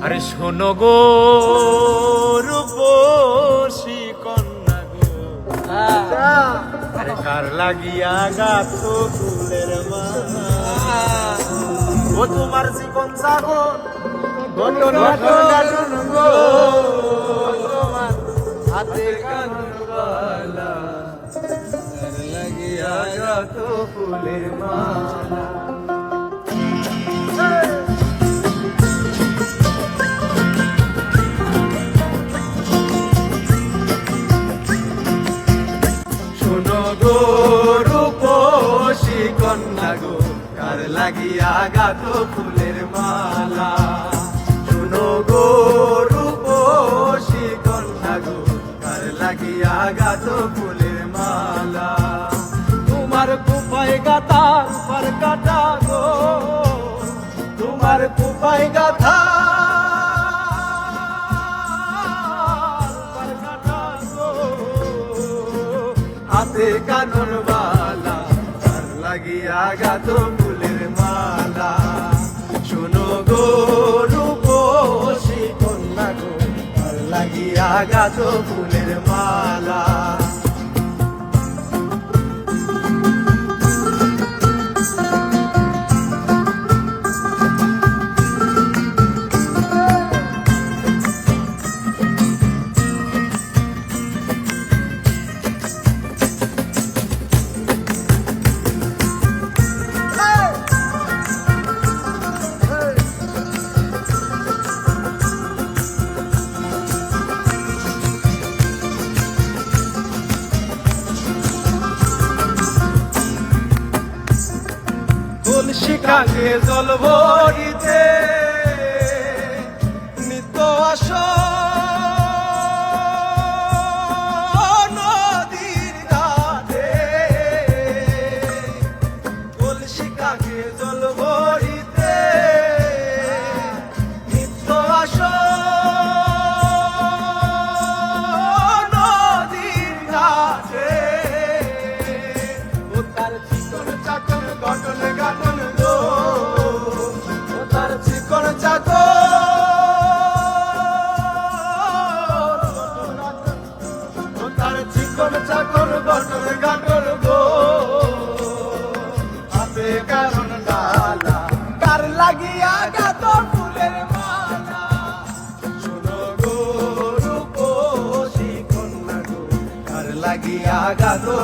আরে শোনো গো রূপসী কন্যা গো, আরে কার লাগিয়া গাছো ফুলের মালা। ও তোমার জীবন সাগর গঠন গঠন গো, তোমার হাতে কানুন বালা, কার লাগিয়া গাছো ফুলের মালা। রূপসী কন্যা গো, কার লাগিয়া গাথো ফুলের মালা। শুনো গো রূপসী কন্যা গো, কার লাগিয়া গাথো ফুলের মালা। তোমার কুপায় গাথা রূপার কাটা গো, তোমার কুপায় গাথা হাতে কানুন বালা, কার লাগিয়া গাথো ফুলের মালা। শোনো গো রূপসী কন্যা গো, কার লাগিয়া গাথো ফুলের মালা। শিখাকে জল ভরিতে নিত আস নদীর ঘাটে, শিখাকে জল ভরিতে নিত আস নদীর ঘাটে। ও তার চিকন চাকন গঠন গাঠন গো, ও তার চিকন চাকন, ও তার চিকন চাকন গঠন গাঠন গো, হাতে কারণ ডালা, কার লাগিয়া গাথো ফুলের মালা। শোনো গো রূপসী কন্যা গো, কার লাগিয়া গাথো